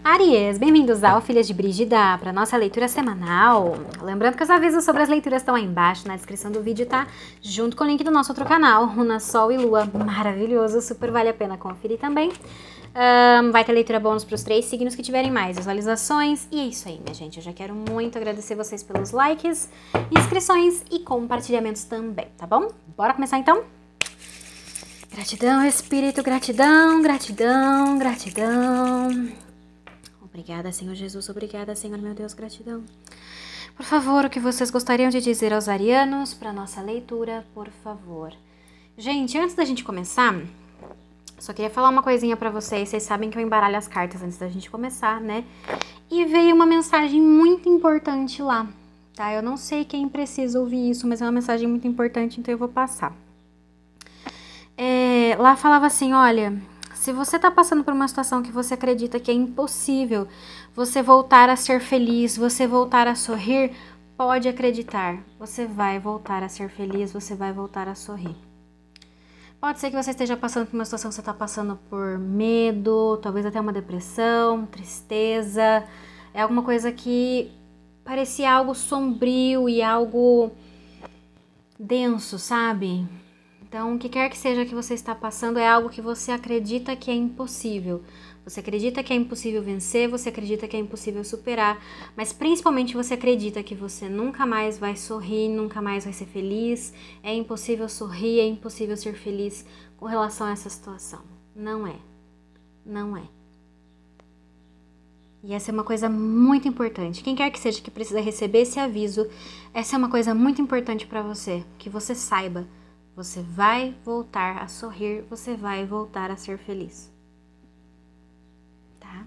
Áries, bem-vindos ao Filhas de Brígida para nossa leitura semanal. Lembrando que os avisos sobre as leituras estão aí embaixo na descrição do vídeo, tá? Junto com o link do nosso outro canal, Runa, Sol e Lua, maravilhoso, super vale a pena conferir também. Vai ter leitura bônus para os 3 signos que tiverem mais visualizações. E é isso aí, minha gente. Eu já quero muito agradecer vocês pelos likes, inscrições e compartilhamentos também, tá bom? Bora começar então? Gratidão, Espírito, gratidão, gratidão, gratidão. Obrigada, Senhor Jesus, obrigada, Senhor meu Deus, gratidão. Por favor, o que vocês gostariam de dizer aos arianos para nossa leitura, por favor. Gente, antes da gente começar, só queria falar uma coisinha para vocês. Vocês sabem que eu embaralho as cartas antes da gente começar, né? E veio uma mensagem muito importante lá, tá? Eu não sei quem precisa ouvir isso, mas é uma mensagem muito importante, então eu vou passar. Lá falava assim, olha... Se você está passando por uma situação que você acredita que é impossível você voltar a ser feliz, você voltar a sorrir, pode acreditar. Você vai voltar a ser feliz, você vai voltar a sorrir. Pode ser que você esteja passando por uma situação que você está passando por medo, talvez até uma depressão, tristeza. É alguma coisa que parecia algo sombrio e algo denso, sabe? Então, o que quer que seja que você está passando é algo que você acredita que é impossível. Você acredita que é impossível vencer, você acredita que é impossível superar, mas principalmente você acredita que você nunca mais vai sorrir, nunca mais vai ser feliz. É impossível sorrir, é impossível ser feliz com relação a essa situação. Não é. Não é. E essa é uma coisa muito importante. Quem quer que seja que precisa receber esse aviso, essa é uma coisa muito importante para você, que você saiba. Você vai voltar a sorrir, você vai voltar a ser feliz. Tá?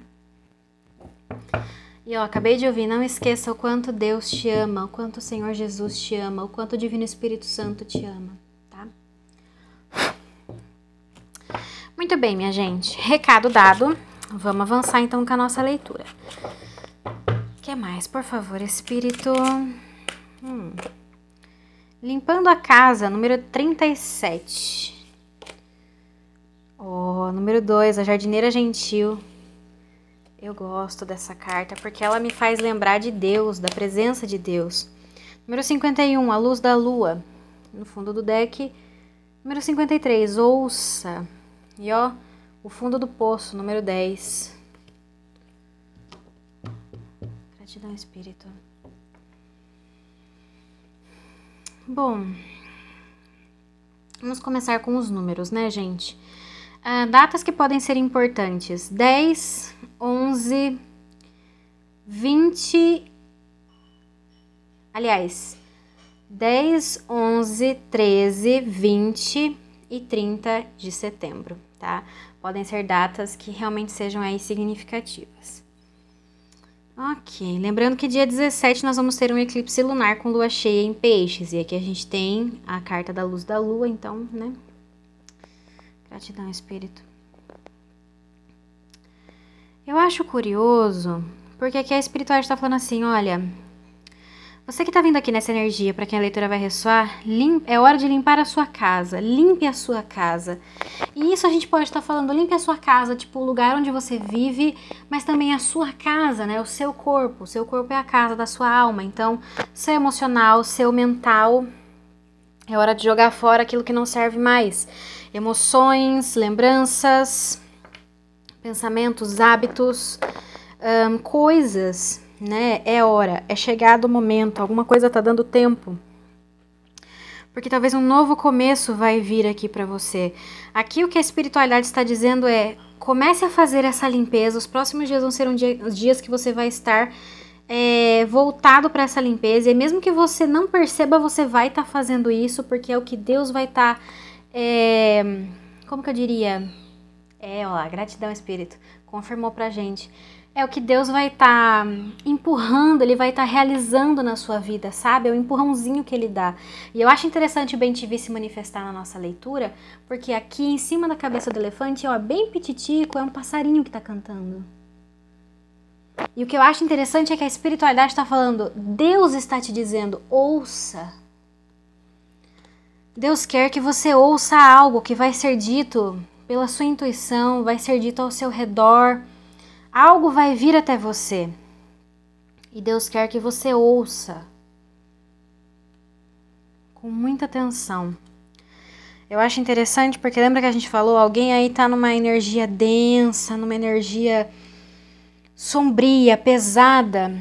E ó, acabei de ouvir, não esqueça o quanto Deus te ama, o quanto o Senhor Jesus te ama, o quanto o Divino Espírito Santo te ama, tá? Muito bem, minha gente. Recado dado. Vamos avançar então com a nossa leitura. O que mais? Por favor, Espírito... Limpando a casa, número 37. Número 2, a jardineira gentil. Eu gosto dessa carta porque ela me faz lembrar de Deus, da presença de Deus. Número 51, a luz da lua. No fundo do deck. Número 53, ouça. E ó, o fundo do poço, número 10. Gratidão, Espírito. Bom, vamos começar com os números, né, gente? Datas que podem ser importantes: 10, 11, 20... Aliás, 10, 11, 13, 20 e 30 de setembro, tá? Podem ser datas que realmente sejam aí significativas. Ok, lembrando que dia 17 nós vamos ter um eclipse lunar com lua cheia em peixes. E aqui a gente tem a carta da luz da lua, então, né? Gratidão, Espírito. Eu acho curioso, porque aqui a espiritualidade está falando assim, olha... Você que está vindo aqui nessa energia, para quem a leitura vai ressoar, é hora de limpar a sua casa, limpe a sua casa. E isso a gente pode estar falando, limpe a sua casa, tipo o lugar onde você vive, mas também a sua casa, né? O seu corpo é a casa da sua alma. Então, seu emocional, seu mental, é hora de jogar fora aquilo que não serve mais. Emoções, lembranças, pensamentos, hábitos, coisas... né? É hora, é chegado o momento, alguma coisa tá dando tempo. Porque talvez um novo começo vai vir aqui para você. Aqui o que a espiritualidade está dizendo é, comece a fazer essa limpeza, os próximos dias vão ser os dias que você vai estar voltado para essa limpeza, e mesmo que você não perceba, você vai estar fazendo isso, porque é o que Deus vai estar, como que eu diria? Ó, gratidão, Espírito, confirmou pra gente. É o que Deus vai estar empurrando, Ele vai estar realizando na sua vida, sabe? É o empurrãozinho que Ele dá. E eu acho interessante o Bem-te-vi se manifestar na nossa leitura, porque aqui em cima da cabeça do elefante, ó, bem pititico, é um passarinho que está cantando. E o que eu acho interessante é que a espiritualidade está falando, Deus está te dizendo, ouça. Deus quer que você ouça algo que vai ser dito pela sua intuição, vai ser dito ao seu redor, Algo vai vir até você e Deus quer que você ouça com muita atenção. Eu acho interessante porque lembra que a gente falou, alguém aí tá numa energia densa, numa energia sombria, pesada.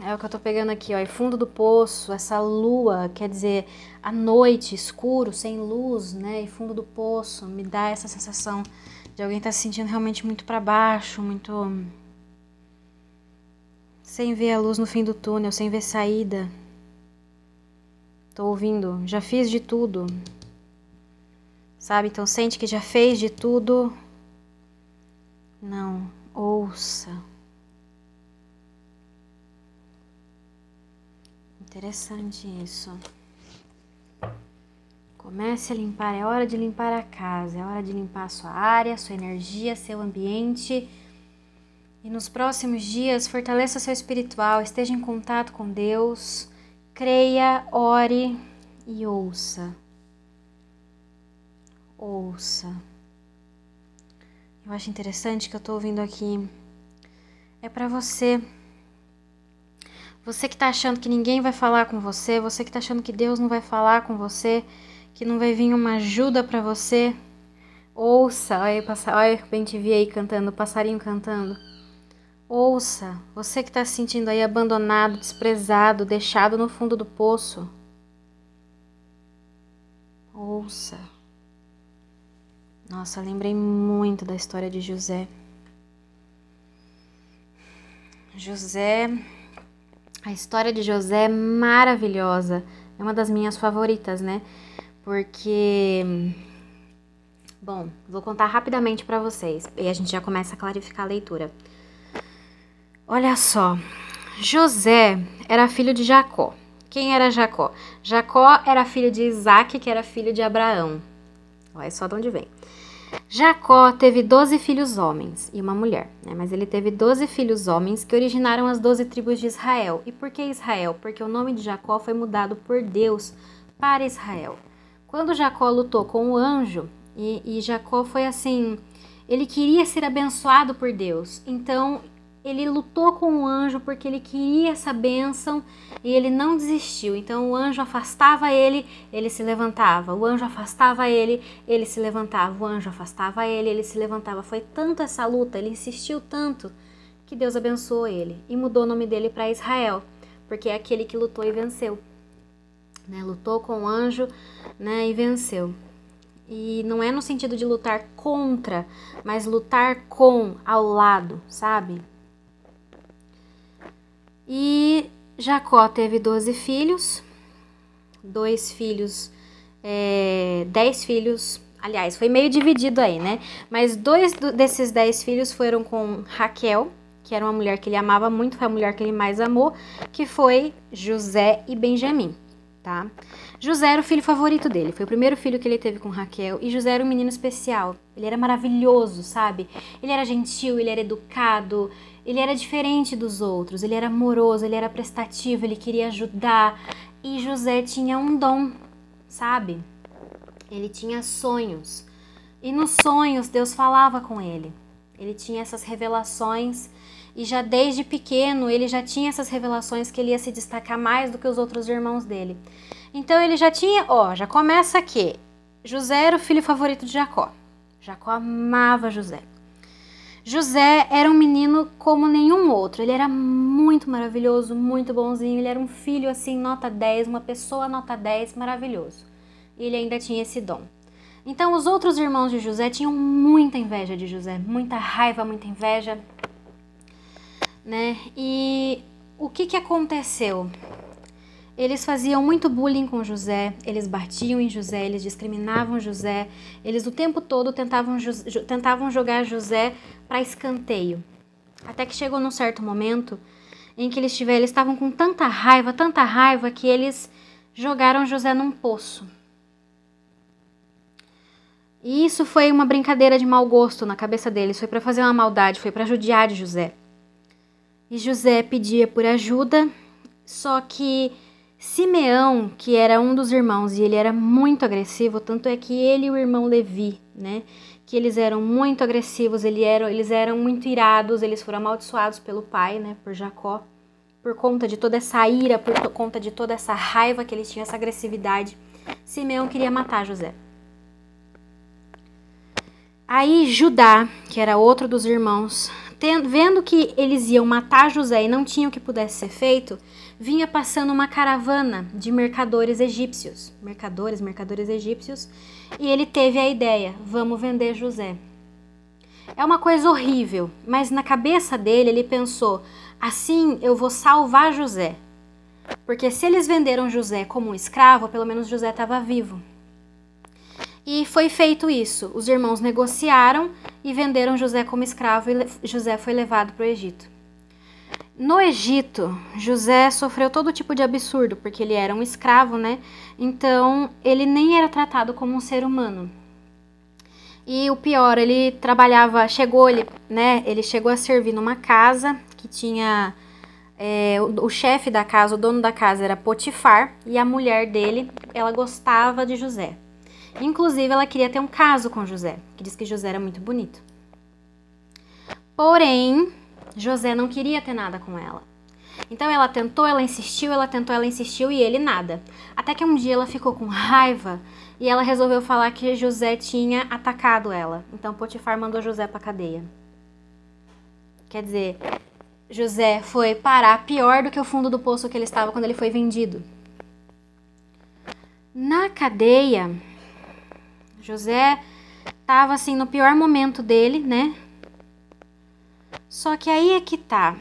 É o que eu tô pegando aqui, ó, e fundo do poço, essa lua, quer dizer, a noite, escuro, sem luz, né, e fundo do poço, me dá essa sensação de alguém tá se sentindo realmente muito pra baixo, muito sem ver a luz no fim do túnel, sem ver saída. Tô ouvindo, já fiz de tudo, sabe? Então sente que já fez de tudo. Não, ouça. Interessante isso. Comece a limpar, é hora de limpar a casa, é hora de limpar a sua área, sua energia, seu ambiente. E nos próximos dias, fortaleça seu espiritual, esteja em contato com Deus, creia, ore e ouça. Ouça. Eu acho interessante que eu tô ouvindo aqui. É pra você. Você que tá achando que ninguém vai falar com você, você que tá achando que Deus não vai falar com você, que não vai vir uma ajuda pra você. Ouça, olha bem te vi aí cantando, o passarinho cantando. Ouça, você que tá se sentindo aí abandonado, desprezado, deixado no fundo do poço. Ouça. Nossa, lembrei muito da história de José. A história de José é maravilhosa. É uma das minhas favoritas, né? Porque... Bom, vou contar rapidamente pra vocês. E a gente já começa a clarificar a leitura. Olha só. José era filho de Jacó. Quem era Jacó? Jacó era filho de Isaac, que era filho de Abraão. Olha só de onde vem. Jacó teve 12 filhos homens e uma mulher, né? Mas ele teve 12 filhos homens que originaram as 12 tribos de Israel. E por que Israel? Porque o nome de Jacó foi mudado por Deus para Israel. Quando Jacó lutou com o anjo, e Jacó foi assim, ele queria ser abençoado por Deus, então ele lutou com o anjo porque ele queria essa bênção e ele não desistiu. Então o anjo afastava ele, ele se levantava. O anjo afastava ele, ele se levantava. O anjo afastava ele, ele se levantava. Foi tanto essa luta, ele insistiu tanto que Deus abençoou ele e mudou o nome dele para Israel, porque é aquele que lutou e venceu, né? Lutou com o anjo, né, e venceu. E não é no sentido de lutar contra, mas lutar com, ao lado, sabe? E Jacó teve 12 filhos, 10 filhos, aliás, foi meio dividido aí, né? Mas 2 desses 10 filhos foram com Raquel, que era uma mulher que ele amava muito, foi a mulher que ele mais amou, que foi José e Benjamim, tá? José era o filho favorito dele, foi o primeiro filho que ele teve com Raquel, e José era um menino especial, ele era maravilhoso, sabe? Ele era gentil, ele era educado, ele era diferente dos outros, ele era amoroso, ele era prestativo, ele queria ajudar, e José tinha um dom, sabe? Ele tinha sonhos, e nos sonhos Deus falava com ele, ele tinha essas revelações, e já desde pequeno ele já tinha essas revelações que ele ia se destacar mais do que os outros irmãos dele. Então ele já tinha, já começa aqui, José era o filho favorito de Jacó. Jacó amava José. José era um menino como nenhum outro, ele era muito maravilhoso, muito bonzinho, ele era um filho assim, nota 10, uma pessoa nota 10, maravilhoso. E ele ainda tinha esse dom. Então os outros irmãos de José tinham muita inveja de José, muita raiva, muita inveja, né? E o que aconteceu? Eles faziam muito bullying com José, eles batiam em José, eles discriminavam José, eles o tempo todo tentavam jogar José para escanteio. Até que chegou num certo momento em que eles estavam com tanta raiva, que eles jogaram José num poço. E isso foi uma brincadeira de mau gosto na cabeça deles, foi para fazer uma maldade, foi para judiar de José. E José pedia por ajuda, só que Simeão, que era um dos irmãos, e ele era muito agressivo, tanto é que ele e o irmão Levi, né, que eles eram muito agressivos, eles eram muito irados, eles foram amaldiçoados pelo pai, né, por Jacó, por conta de toda essa ira, por conta de toda essa raiva que eles tinham, essa agressividade. Simeão queria matar José. Aí Judá, que era outro dos irmãos, vendo que eles iam matar José e não tinha o que pudesse ser feito, vinha passando uma caravana de mercadores egípcios, mercadores egípcios, e ele teve a ideia, vamos vender José. É uma coisa horrível, mas na cabeça dele ele pensou, assim eu vou salvar José, porque se eles venderam José como um escravo, pelo menos José estava vivo. E foi feito isso, os irmãos negociaram e venderam José como escravo e José foi levado para o Egito. No Egito, José sofreu todo tipo de absurdo, porque ele era um escravo, né? Então, ele nem era tratado como um ser humano. E o pior, ele chegou a servir numa casa que tinha... o chefe da casa, o dono da casa era Potifar, e a mulher dele, ela gostava de José. Inclusive, ela queria ter um caso com José, que diz que José era muito bonito. Porém, José não queria ter nada com ela. Então ela tentou, ela insistiu e ele nada. Até que um dia ela ficou com raiva e ela resolveu falar que José tinha atacado ela. Então Potifar mandou José pra cadeia. Quer dizer, José foi parar pior do que o fundo do poço que ele estava quando ele foi vendido. Na cadeia, José estava assim no pior momento dele, né? Só que aí é que tá.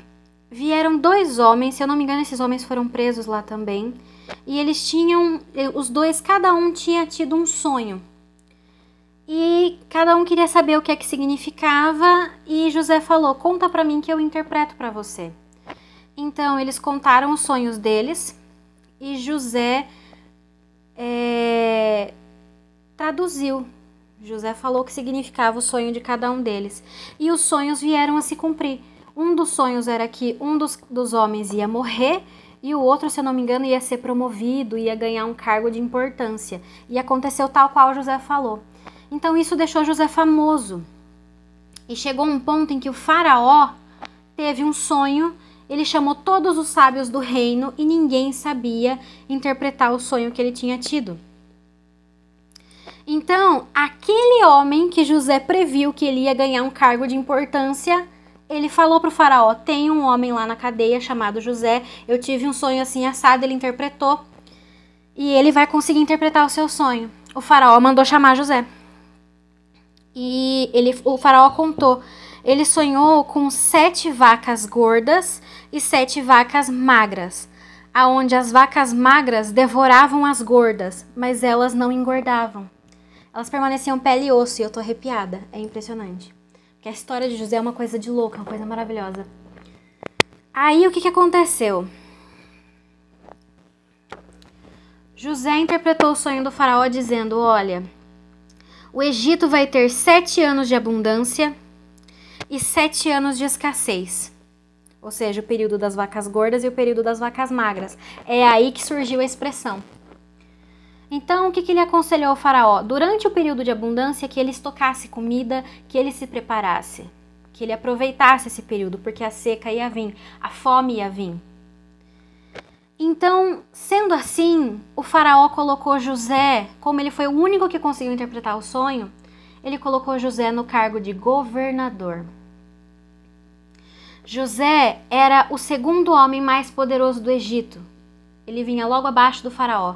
Vieram 2 homens, se eu não me engano, esses homens foram presos lá também. E eles tinham, os dois, cada um tinha tido um sonho. E cada um queria saber o que é que significava. E José falou, conta pra mim que eu interpreto pra você. Então eles contaram os sonhos deles. E José traduziu. José falou o que significava o sonho de cada um deles. E os sonhos vieram a se cumprir. Um dos sonhos era que um dos homens ia morrer e o outro, se eu não me engano, ia ser promovido, ia ganhar um cargo de importância. E aconteceu tal qual José falou. Então isso deixou José famoso. E chegou um ponto em que o faraó teve um sonho, ele chamou todos os sábios do reino e ninguém sabia interpretar o sonho que ele tinha tido. Então, aquele homem que José previu que ele ia ganhar um cargo de importância, ele falou para o faraó, tem um homem lá na cadeia chamado José, eu tive um sonho assim assado, ele interpretou, e ele vai conseguir interpretar o seu sonho. O faraó mandou chamar José. E o faraó contou, ele sonhou com 7 vacas gordas e 7 vacas magras, aonde as vacas magras devoravam as gordas, mas elas não engordavam. Elas permaneciam pele e osso e eu tô arrepiada. É impressionante. Porque a história de José é uma coisa de louca, uma coisa maravilhosa. Aí o que aconteceu? José interpretou o sonho do faraó dizendo, olha, o Egito vai ter 7 anos de abundância e 7 anos de escassez. Ou seja, o período das vacas gordas e o período das vacas magras. É aí que surgiu a expressão. Então, o que ele aconselhou ao faraó? Durante o período de abundância, que ele estocasse comida, que ele se preparasse, que ele aproveitasse esse período, porque a seca ia vir, a fome ia vir. Então, sendo assim, o faraó colocou José, como ele foi o único que conseguiu interpretar o sonho, ele colocou José no cargo de governador. José era o segundo homem mais poderoso do Egito. Ele vinha logo abaixo do faraó.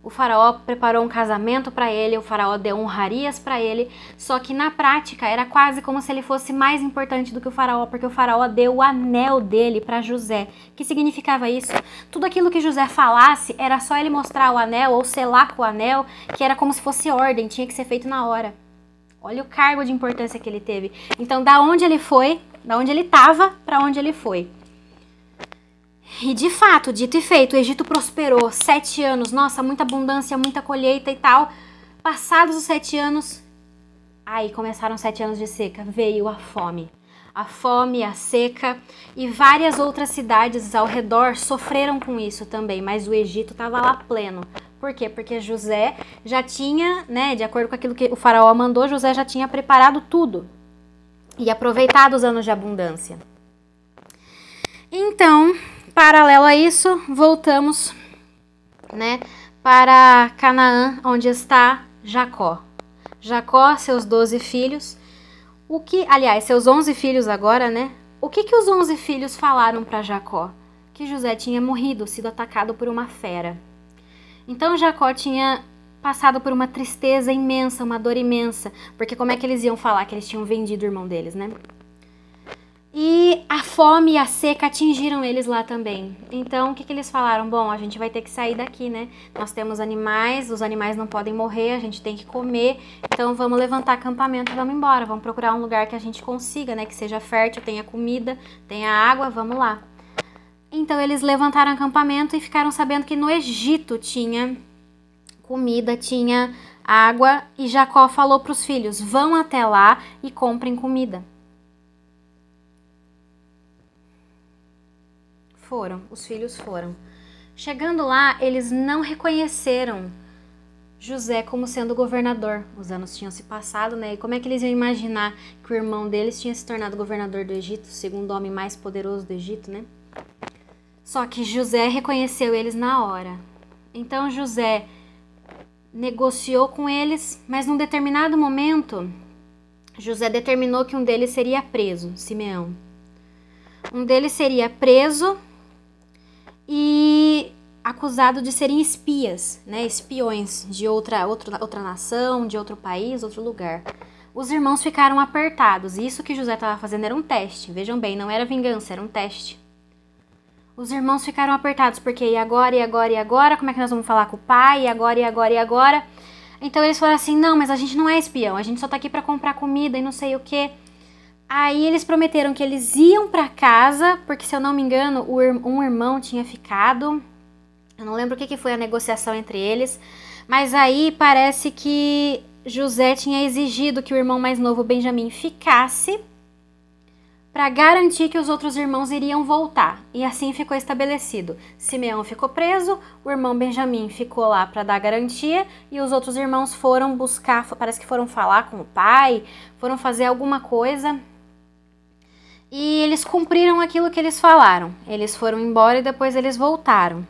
O faraó preparou um casamento para ele, o faraó deu honrarias para ele, só que na prática era quase como se ele fosse mais importante do que o faraó, porque o faraó deu o anel dele para José. O que significava isso? Tudo aquilo que José falasse era só ele mostrar o anel ou selar com o anel, que era como se fosse ordem, tinha que ser feito na hora. Olha o cargo de importância que ele teve. Então, da onde ele foi, da onde ele estava, para onde ele foi. E de fato, dito e feito, o Egito prosperou 7 anos, nossa, muita abundância, muita colheita e tal. Passados os 7 anos, aí começaram 7 anos de seca, veio a fome. A fome, a seca e várias outras cidades ao redor sofreram com isso também, mas o Egito estava lá pleno, Por quê? Porque José já tinha, né, de acordo com aquilo que o faraó mandou, José já tinha preparado tudo e aproveitado os anos de abundância. Então, paralelo a isso, voltamos, né, para Canaã, onde está Jacó. Jacó, seus 12 filhos, aliás, seus 11 filhos agora, né? O que os 11 filhos falaram para Jacó? Que José tinha morrido, sido atacado por uma fera. Então Jacó tinha passado por uma tristeza imensa, uma dor imensa, porque como é que eles iam falar que eles tinham vendido o irmão deles, né? E a fome e a seca atingiram eles lá também. Então, o que eles falaram? Bom, a gente vai ter que sair daqui, né? Nós temos animais, os animais não podem morrer, a gente tem que comer. Então, vamos levantar acampamento e vamos embora. Vamos procurar um lugar que a gente consiga, né? Que seja fértil, tenha comida, tenha água, vamos lá. Então, eles levantaram acampamento e ficaram sabendo que no Egito tinha comida, tinha água. E Jacó falou para os filhos, vão até lá e comprem comida. Os filhos foram. Chegando lá, eles não reconheceram José como sendo governador. Os anos tinham se passado, né? E como é que eles iam imaginar que o irmão deles tinha se tornado governador do Egito, o segundo homem mais poderoso do Egito, né? Só que José reconheceu eles na hora. Então José negociou com eles, mas num determinado momento, José determinou que um deles seria preso, Simeão. Um deles seria preso e acusado de serem espias, né? Espiões de outra nação, de outro país, outro lugar. Os irmãos ficaram apertados. Isso que José estava fazendo era um teste. Vejam bem, não era vingança, era um teste. Os irmãos ficaram apertados porque e agora, e agora, e agora? Como é que nós vamos falar com o pai? E agora, e agora, e agora? Então eles falaram assim, não, mas a gente não é espião, a gente só tá aqui para comprar comida e não sei o quê. Aí eles prometeram que eles iam para casa, porque se eu não me engano, um irmão tinha ficado. Eu não lembro o que foi a negociação entre eles, mas aí parece que José tinha exigido que o irmão mais novo, Benjamim, ficasse para garantir que os outros irmãos iriam voltar. E assim ficou estabelecido. Simeão ficou preso, o irmão Benjamim ficou lá para dar garantia e os outros irmãos foram buscar, parece que foram falar com o pai, foram fazer alguma coisa. E eles cumpriram aquilo que eles falaram. Eles foram embora e depois eles voltaram.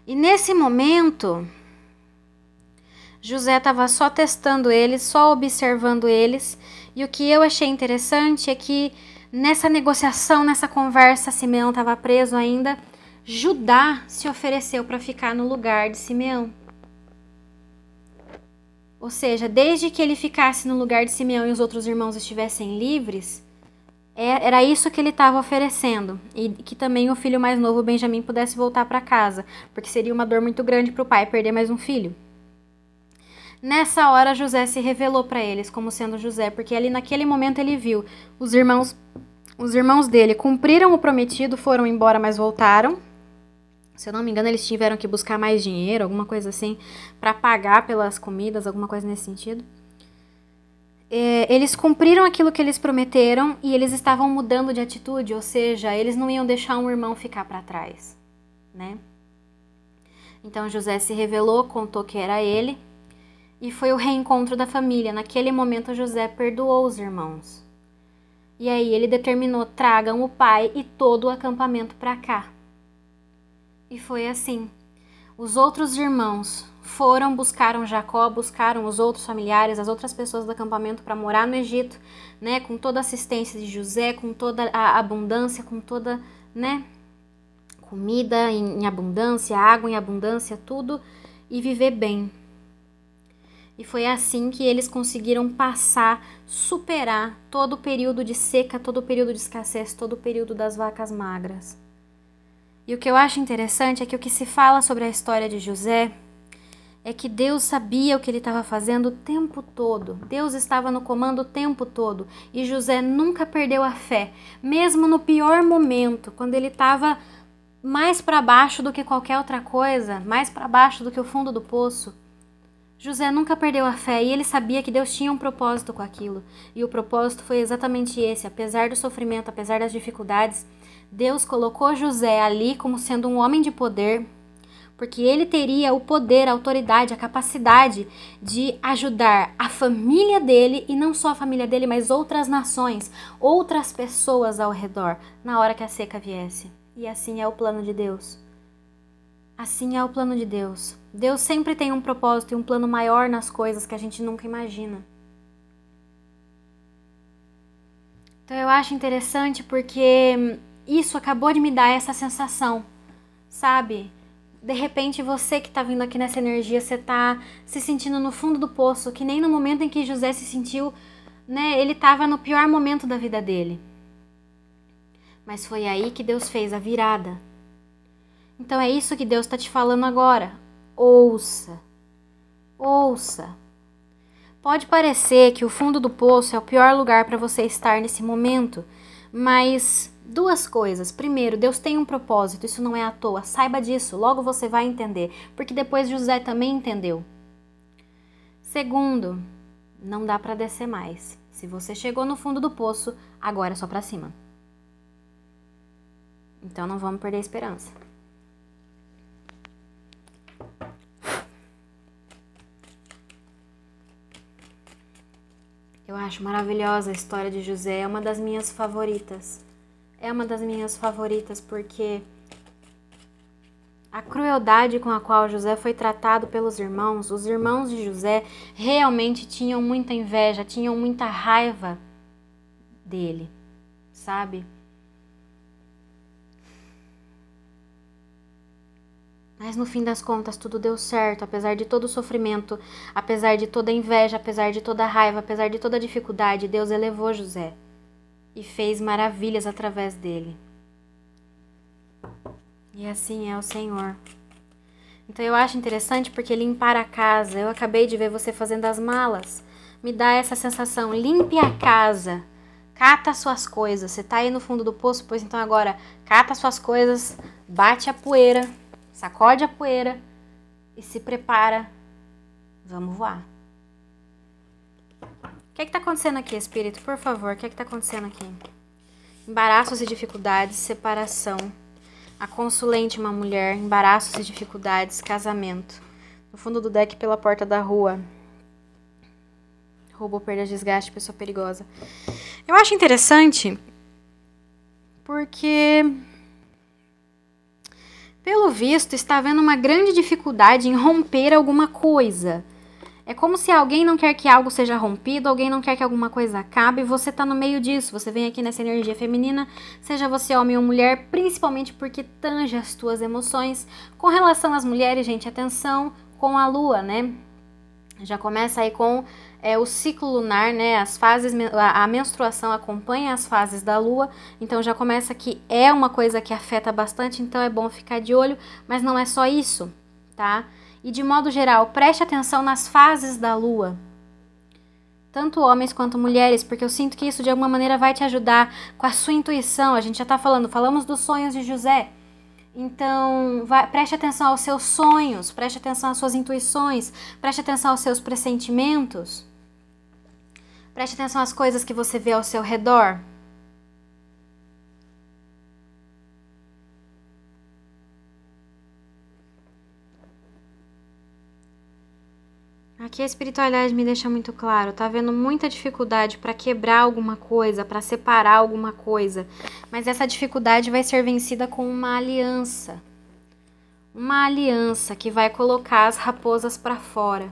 E nesse momento, José estava só testando eles, só observando eles. E o que eu achei interessante é que nessa negociação, nessa conversa, Simeão estava preso ainda. Judá se ofereceu para ficar no lugar de Simeão. Ou seja, desde que ele ficasse no lugar de Simeão e os outros irmãos estivessem livres, era isso que ele estava oferecendo. E que também o filho mais novo, Benjamim, pudesse voltar para casa, porque seria uma dor muito grande para o pai perder mais um filho. Nessa hora, José se revelou para eles como sendo José, porque ali naquele momento ele viu os irmãos dele cumpriram o prometido, foram embora, mas voltaram. Se eu não me engano, eles tiveram que buscar mais dinheiro, alguma coisa assim, para pagar pelas comidas, alguma coisa nesse sentido. Eles cumpriram aquilo que eles prometeram e eles estavam mudando de atitude, ou seja, eles não iam deixar um irmão ficar para trás, né? Então José se revelou, contou que era ele e foi o reencontro da família. Naquele momento José perdoou os irmãos. E aí ele determinou, tragam o pai e todo o acampamento para cá. E foi assim. Os outros irmãos buscaram Jacó, buscaram os outros familiares, as outras pessoas do acampamento para morar no Egito, né, com toda a assistência de José, com toda a abundância, com toda, né, comida em abundância, água em abundância, tudo, e viver bem. E foi assim que eles conseguiram superar todo o período de seca, todo o período de escassez, todo o período das vacas magras. E o que eu acho interessante é que o que se fala sobre a história de José é que Deus sabia o que ele estava fazendo o tempo todo. Deus estava no comando o tempo todo. E José nunca perdeu a fé. Mesmo no pior momento, quando ele estava mais para baixo do que qualquer outra coisa, mais para baixo do que o fundo do poço, José nunca perdeu a fé e ele sabia que Deus tinha um propósito com aquilo. E o propósito foi exatamente esse. Apesar do sofrimento, apesar das dificuldades, Deus colocou José ali como sendo um homem de poder, porque ele teria o poder, a autoridade, a capacidade de ajudar a família dele, e não só a família dele, mas outras nações, outras pessoas ao redor, na hora que a seca viesse. E assim é o plano de Deus. Assim é o plano de Deus. Deus sempre tem um propósito e um plano maior nas coisas que a gente nunca imagina. Então eu acho interessante porque isso acabou de me dar essa sensação, sabe? De repente você que tá vindo aqui nessa energia, você tá se sentindo no fundo do poço, que nem no momento em que José se sentiu, né? Ele tava no pior momento da vida dele. Mas foi aí que Deus fez a virada. Então é isso que Deus tá te falando agora. Ouça. Ouça. Pode parecer que o fundo do poço é o pior lugar para você estar nesse momento, mas duas coisas. Primeiro, Deus tem um propósito, isso não é à toa. Saiba disso, logo você vai entender, porque depois José também entendeu. Segundo, não dá para descer mais. Se você chegou no fundo do poço, agora é só para cima. Então não vamos perder a esperança. Eu acho maravilhosa a história de José, é uma das minhas favoritas. É uma das minhas favoritas porque a crueldade com a qual José foi tratado pelos irmãos, os irmãos de José realmente tinham muita inveja, tinham muita raiva dele, sabe? Mas no fim das contas tudo deu certo, apesar de todo o sofrimento, apesar de toda a inveja, apesar de toda a raiva, apesar de toda a dificuldade, Deus elevou José e fez maravilhas através dele. E assim é o Senhor. Então eu acho interessante porque limpar a casa, eu acabei de ver você fazendo as malas, me dá essa sensação, limpe a casa, cata suas coisas, você tá aí no fundo do poço, pois então agora cata suas coisas, bate a poeira, sacode a poeira e se prepara. Vamos voar. O que tá acontecendo aqui, Espírito? Por favor, o que tá acontecendo aqui? Embaraços e dificuldades, separação. A consulente, uma mulher, embaraços e dificuldades, casamento. No fundo do deck, pela porta da rua. Roubo, perda, desgaste, pessoa perigosa. Eu acho interessante porque, pelo visto, está havendo uma grande dificuldade em romper alguma coisa. É como se alguém não quer que algo seja rompido, alguém não quer que alguma coisa acabe, e você tá no meio disso. Você vem aqui nessa energia feminina, seja você homem ou mulher, principalmente porque tange as tuas emoções. Com relação às mulheres, gente, atenção com a lua, né? Já começa aí com o ciclo lunar, né? As fases, a menstruação acompanha as fases da lua, então já começa que é uma coisa que afeta bastante, então é bom ficar de olho, mas não é só isso, tá? E de modo geral, preste atenção nas fases da lua, tanto homens quanto mulheres, porque eu sinto que isso de alguma maneira vai te ajudar com a sua intuição. A gente já tá falamos dos sonhos de José. Então, preste atenção aos seus sonhos, preste atenção às suas intuições, preste atenção aos seus pressentimentos, preste atenção às coisas que você vê ao seu redor. Aqui a espiritualidade me deixa muito claro, tá havendo muita dificuldade para quebrar alguma coisa, para separar alguma coisa, mas essa dificuldade vai ser vencida com uma aliança que vai colocar as raposas para fora.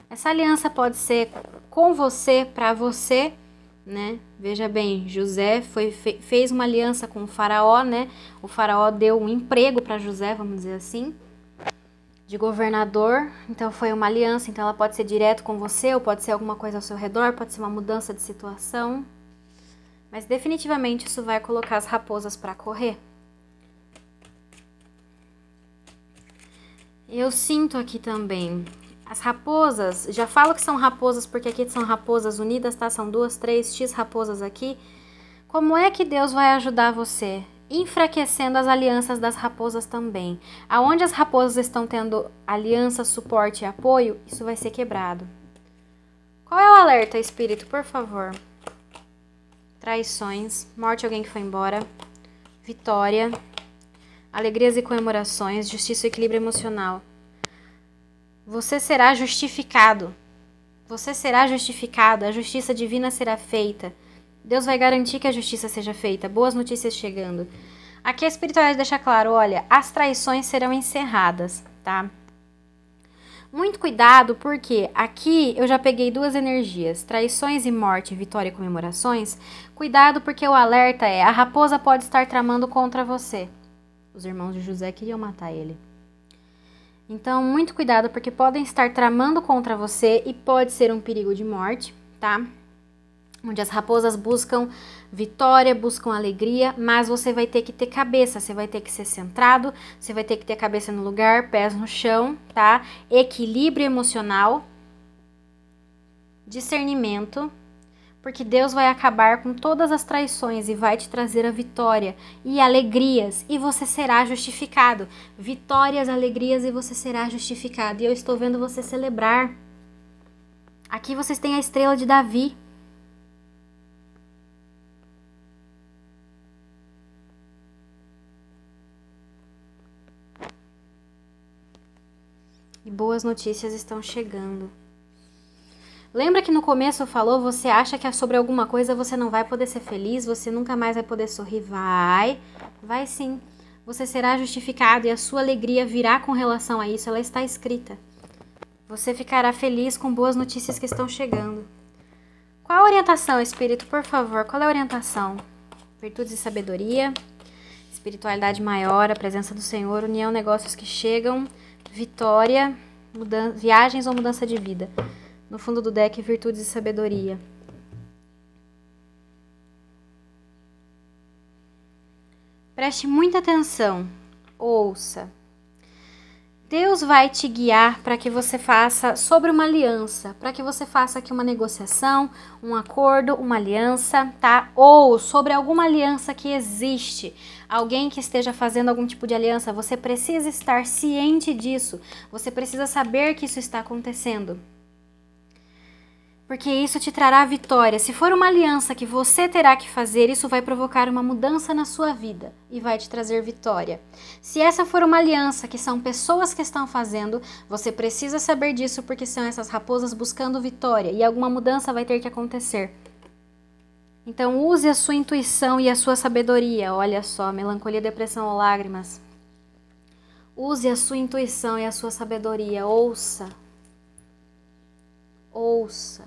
Essa aliança pode ser com você, para você, né? Veja bem, José fez uma aliança com o faraó, né? O faraó deu um emprego para José, vamos dizer assim, de governador, então foi uma aliança, então ela pode ser direto com você, ou pode ser alguma coisa ao seu redor, pode ser uma mudança de situação, mas definitivamente isso vai colocar as raposas para correr. Eu sinto aqui também, as raposas, já falo que são raposas porque aqui são raposas unidas, tá? São 2, 3, X raposas aqui. Como é que Deus vai ajudar você? Enfraquecendo as alianças das raposas também. Aonde as raposas estão tendo aliança, suporte e apoio, isso vai ser quebrado. Qual é o alerta, espírito, por favor? Traições, morte de alguém que foi embora, vitória, alegrias e comemorações, justiça e equilíbrio emocional. Você será justificado. Você será justificado, a justiça divina será feita. Deus vai garantir que a justiça seja feita. Boas notícias chegando. Aqui a espiritualidade deixa claro, olha, as traições serão encerradas, tá? Muito cuidado, porque aqui eu já peguei duas energias, traições e morte, vitória e comemorações. Cuidado, porque o alerta é, a raposa pode estar tramando contra você. Os irmãos de José queriam matar ele. Então, muito cuidado, porque podem estar tramando contra você e pode ser um perigo de morte, tá? Onde as raposas buscam vitória, buscam alegria, mas você vai ter que ter cabeça, você vai ter que ser centrado, você vai ter que ter a cabeça no lugar, pés no chão, tá? Equilíbrio emocional, discernimento, porque Deus vai acabar com todas as traições e vai te trazer a vitória e alegrias, e você será justificado. Vitórias, alegrias, e você será justificado. E eu estou vendo você celebrar. Aqui vocês têm a estrela de Davi. E boas notícias estão chegando. Lembra que no começo falou, você acha que é sobre alguma coisa, você não vai poder ser feliz, você nunca mais vai poder sorrir? Vai sim. Você será justificado e a sua alegria virá com relação a isso, ela está escrita. Você ficará feliz com boas notícias que estão chegando. Qual a orientação, Espírito, por favor? Qual é a orientação? Virtudes e sabedoria, espiritualidade maior, a presença do Senhor, união, negócios que chegam, vitória, viagens ou mudança de vida. No fundo do deck, virtudes e sabedoria. Preste muita atenção. Ouça. Deus vai te guiar para que você faça sobre uma aliança, para que você faça aqui uma negociação, um acordo, uma aliança, tá? Ou sobre alguma aliança que existe. Alguém que esteja fazendo algum tipo de aliança, você precisa estar ciente disso. Você precisa saber que isso está acontecendo. Porque isso te trará vitória. Se for uma aliança que você terá que fazer, isso vai provocar uma mudança na sua vida e vai te trazer vitória. Se essa for uma aliança que são pessoas que estão fazendo, você precisa saber disso, porque são essas raposas buscando vitória e alguma mudança vai ter que acontecer. Então use a sua intuição e a sua sabedoria. Olha só, melancolia, depressão ou lágrimas. Use a sua intuição e a sua sabedoria. Ouça. Ouça.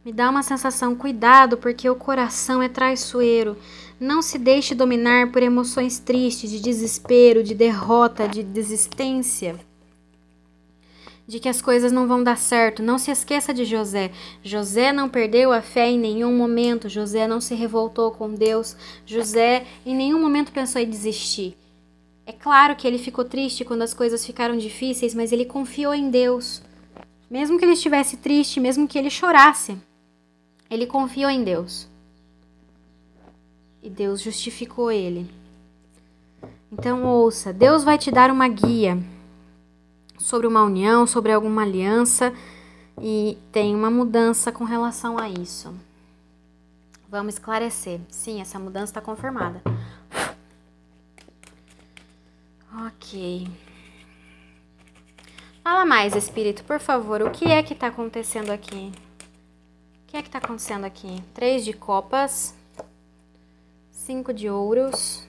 Me dá uma sensação, cuidado, porque o coração é traiçoeiro. Não se deixe dominar por emoções tristes, de desespero, de derrota, de desistência, de que as coisas não vão dar certo. Não se esqueça de José. José não perdeu a fé em nenhum momento. José não se revoltou com Deus. José em nenhum momento pensou em desistir. É claro que ele ficou triste quando as coisas ficaram difíceis, mas ele confiou em Deus. Mesmo que ele estivesse triste, mesmo que ele chorasse, ele confiou em Deus. E Deus justificou ele. Então ouça, Deus vai te dar uma guia sobre uma união, sobre alguma aliança, e tem uma mudança com relação a isso. Vamos esclarecer. Sim, essa mudança está confirmada. Ok. Fala mais, Espírito, por favor. O que é que está acontecendo aqui? O que é que está acontecendo aqui? 3 de copas. 5 de ouros.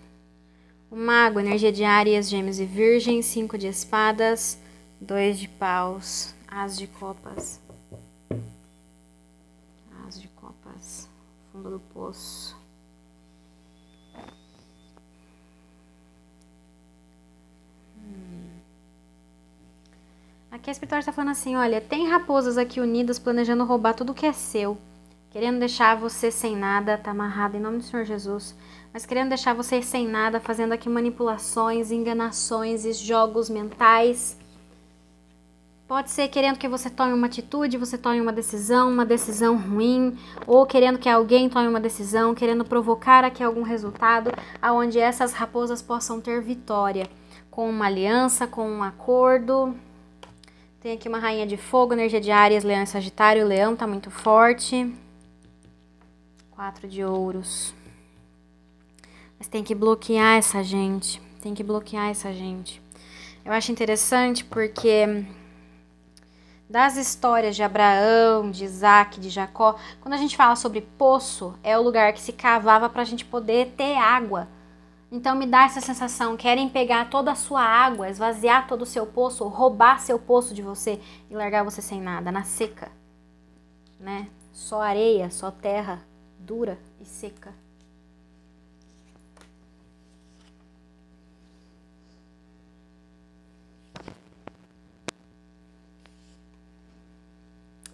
O mago, energia de Áries, Gêmeos e Virgem. 5 de espadas. 2 de paus. As de copas. As de copas. Fundo do poço. Aqui a espiritual está falando assim, olha, tem raposas aqui unidas planejando roubar tudo que é seu, querendo deixar você sem nada, tá amarrado em nome do Senhor Jesus, mas querendo deixar você sem nada, fazendo aqui manipulações, enganações e jogos mentais. Pode ser querendo que você tome uma atitude, você tome uma decisão ruim, ou querendo que alguém tome uma decisão, querendo provocar aqui algum resultado, aonde essas raposas possam ter vitória, com uma aliança, com um acordo. Tem aqui uma rainha de fogo, energia de Áries, Leão e Sagitário. O Leão tá muito forte. 4 de ouros. Mas tem que bloquear essa gente. Tem que bloquear essa gente. Eu acho interessante porque das histórias de Abraão, de Isaac, de Jacó, quando a gente fala sobre poço, é o lugar que se cavava para a gente poder ter água. Então me dá essa sensação, querem pegar toda a sua água, esvaziar todo o seu poço, roubar seu poço de você e largar você sem nada, na seca, né? Só areia, só terra dura e seca.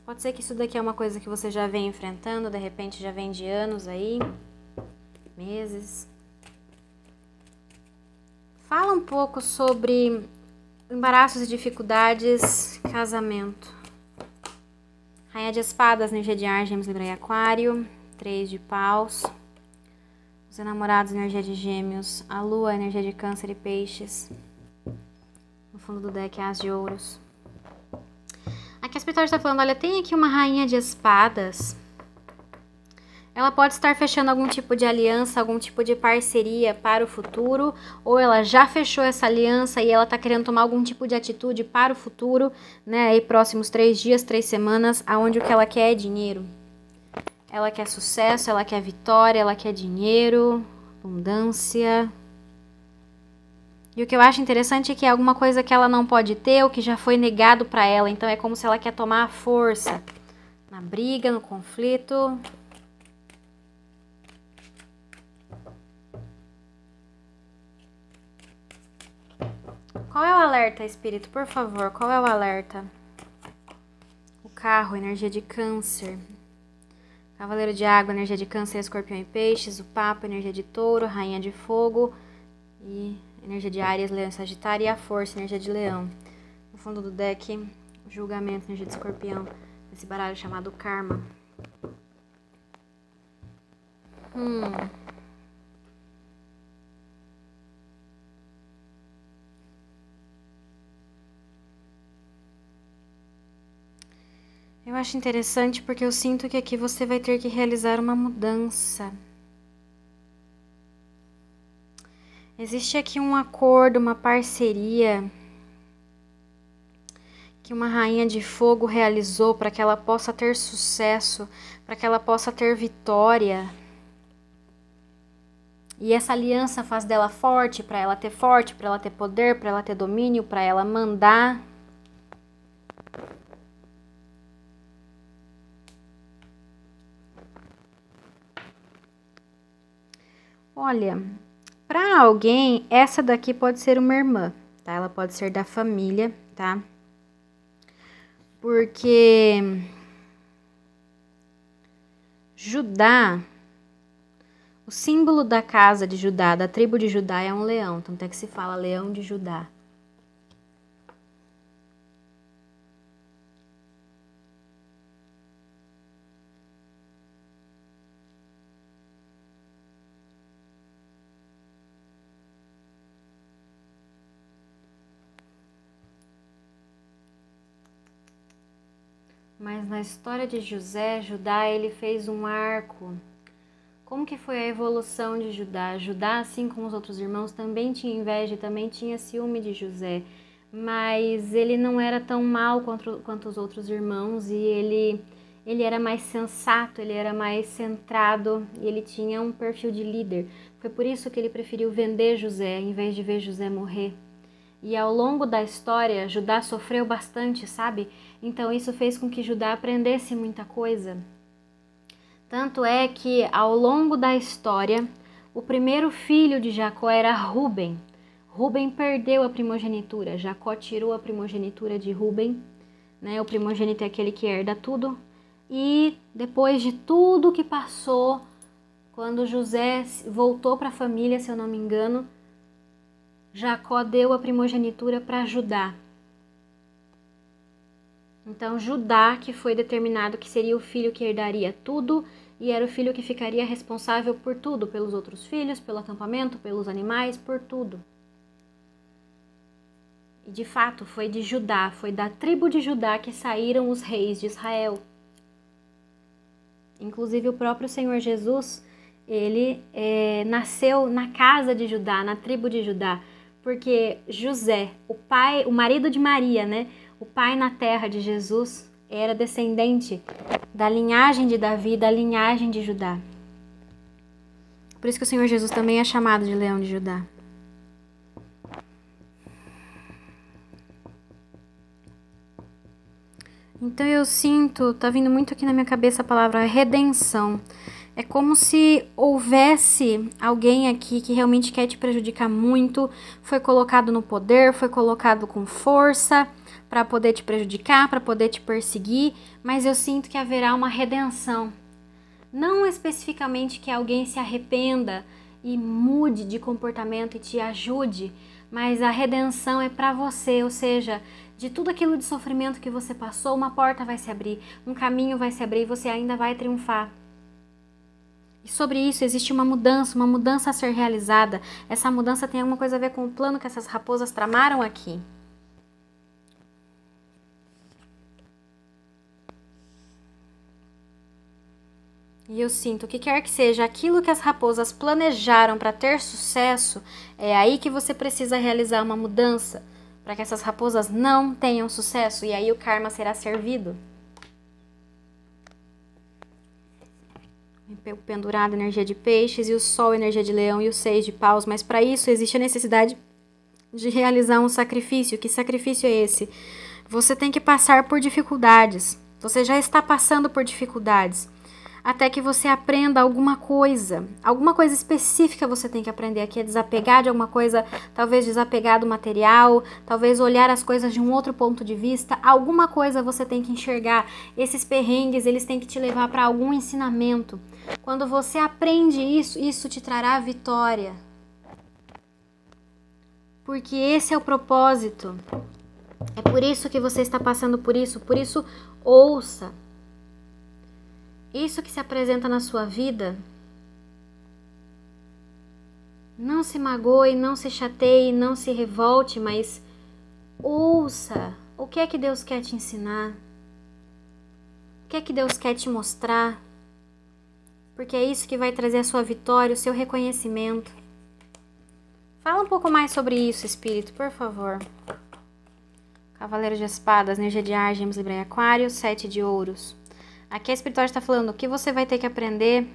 Pode ser que isso daqui é uma coisa que você já vem enfrentando, de repente já vem de anos aí, meses. Fala um pouco sobre embaraços e dificuldades, casamento. Rainha de espadas, energia de ar, Gêmeos, Libra e Aquário. 3 de paus. Os enamorados, energia de Gêmeos. A lua, energia de Câncer e Peixes. No fundo do deck, as de ouros. Aqui a espiritualidade está falando, olha, tem aqui uma rainha de espadas. Ela pode estar fechando algum tipo de aliança, algum tipo de parceria para o futuro, ou ela já fechou essa aliança e ela está querendo tomar algum tipo de atitude para o futuro, né? Aí próximos 3 dias, 3 semanas, aonde o que ela quer é dinheiro. Ela quer sucesso, ela quer vitória, ela quer dinheiro, abundância. E o que eu acho interessante é que é alguma coisa que ela não pode ter ou que já foi negado para ela. Então é como se ela quer tomar a força na briga, no conflito. Qual é o alerta, espírito? Por favor, qual é o alerta? O carro, energia de Câncer. Cavaleiro de água, energia de Câncer, Escorpião e Peixes. O papo, energia de Touro, rainha de fogo. E energia de Áries, Leão e Sagitário. E a força, energia de Leão. No fundo do deck, julgamento, energia de Escorpião. Esse baralho chamado Karma. Eu acho interessante porque eu sinto que aqui você vai ter que realizar uma mudança. Existe aqui um acordo, uma parceria que uma rainha de fogo realizou para que ela possa ter sucesso, para que ela possa ter vitória. E essa aliança faz dela forte, para ela ter poder, para ela ter domínio, para ela mandar. Olha, para alguém, essa daqui pode ser uma irmã, tá? Ela pode ser da família, tá? Porque Judá, o símbolo da casa de Judá, da tribo de Judá é um leão, tanto é que se fala leão de Judá. Mas na história de José, Judá, ele fez um arco. Como que foi a evolução de Judá? Judá, assim como os outros irmãos, também tinha inveja, também tinha ciúme de José. Mas ele não era tão mal quanto os outros irmãos e ele era mais sensato, ele era mais centrado e ele tinha um perfil de líder. Foi por isso que ele preferiu vender José, em vez de ver José morrer. E ao longo da história, Judá sofreu bastante, sabe? Então isso fez com que Judá aprendesse muita coisa. Tanto é que ao longo da história, o primeiro filho de Jacó era Rúben. Rúben perdeu a primogenitura, Jacó tirou a primogenitura de Rúben, né? O primogênito é aquele que herda tudo. E depois de tudo que passou, quando José voltou para a família, se eu não me engano, Jacó deu a primogenitura para Judá. Então Judá, que foi determinado que seria o filho que herdaria tudo, e era o filho que ficaria responsável por tudo, pelos outros filhos, pelo acampamento, pelos animais, por tudo. E de fato foi de Judá, foi da tribo de Judá que saíram os reis de Israel. Inclusive o próprio Senhor Jesus, ele nasceu na casa de Judá, na tribo de Judá, porque José, o marido de Maria, né? O pai na terra de Jesus era descendente da linhagem de Davi, da linhagem de Judá. Por isso que o Senhor Jesus também é chamado de Leão de Judá. Então eu sinto, tá vindo muito aqui na minha cabeça a palavra redenção. É como se houvesse alguém aqui que realmente quer te prejudicar muito, foi colocado no poder, foi colocado com força para poder te prejudicar, para poder te perseguir, mas eu sinto que haverá uma redenção. Não especificamente que alguém se arrependa e mude de comportamento e te ajude, mas a redenção é para você, ou seja, de tudo aquilo de sofrimento que você passou, uma porta vai se abrir, um caminho vai se abrir e você ainda vai triunfar. E sobre isso existe uma mudança a ser realizada. Essa mudança tem alguma coisa a ver com o plano que essas raposas tramaram aqui. E eu sinto que quer que seja aquilo que as raposas planejaram para ter sucesso, é aí que você precisa realizar uma mudança, para que essas raposas não tenham sucesso, e aí o karma será servido. O pendurado, energia de peixes, e o sol, energia de leão, e o 6 de paus, mas para isso existe a necessidade de realizar um sacrifício. Que sacrifício é esse? Você tem que passar por dificuldades, você já está passando por dificuldades, até que você aprenda alguma coisa específica. Você tem que aprender aqui a desapegar de alguma coisa, talvez desapegar do material, talvez olhar as coisas de um outro ponto de vista, alguma coisa você tem que enxergar. Esses perrengues, eles têm que te levar para algum ensinamento. Quando você aprende isso, isso te trará vitória. Porque esse é o propósito. É por isso que você está passando por isso ouça. Isso que se apresenta na sua vida, não se magoe, não se chateie, não se revolte, mas ouça o que é que Deus quer te ensinar, o que é que Deus quer te mostrar, porque é isso que vai trazer a sua vitória, o seu reconhecimento. Fala um pouco mais sobre isso, Espírito, por favor. Cavaleiro de Espadas, energia de ar, Gêmeos, Libra e Aquário, 7 de ouros. Aqui a espiritualidade está falando, o que você vai ter que aprender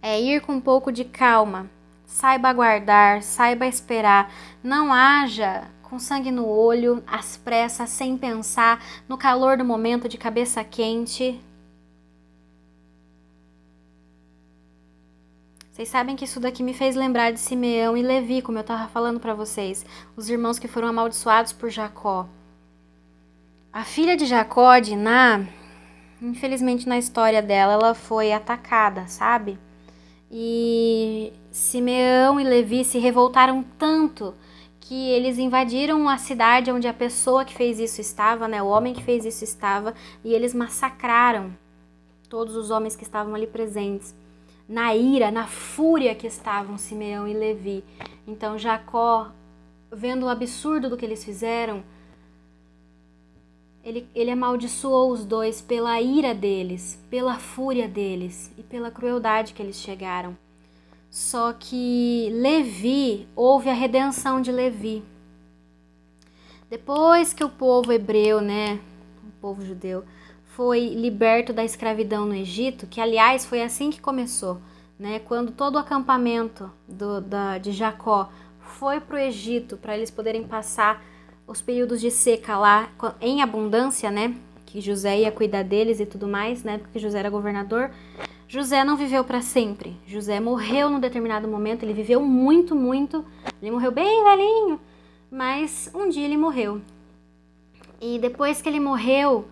é ir com um pouco de calma, saiba aguardar, saiba esperar, não haja com sangue no olho, às pressas, sem pensar, no calor do momento, de cabeça quente. Vocês sabem que isso daqui me fez lembrar de Simeão e Levi, como eu estava falando para vocês, os irmãos que foram amaldiçoados por Jacó. A filha de Jacó, Diná, infelizmente na história dela, ela foi atacada, sabe? E Simeão e Levi se revoltaram tanto que eles invadiram a cidade onde a pessoa que fez isso estava, né? O homem que fez isso estava, e eles massacraram todos os homens que estavam ali presentes. Na ira, na fúria que estavam Simeão e Levi. Então Jacó, vendo o absurdo do que eles fizeram, ele amaldiçoou os dois pela ira deles, pela fúria deles e pela crueldade que eles chegaram. Só que Levi, houve a redenção de Levi. Depois que o povo hebreu, né, o povo judeu, foi liberto da escravidão no Egito, que aliás foi assim que começou, né, quando todo o acampamento de Jacó foi para o Egito para eles poderem passar os períodos de seca lá em abundância, né? Que José ia cuidar deles e tudo mais, né? Porque José era governador. José não viveu para sempre. José morreu num determinado momento. Ele viveu muito, muito. Ele morreu bem velhinho. Mas um dia ele morreu. E depois que ele morreu,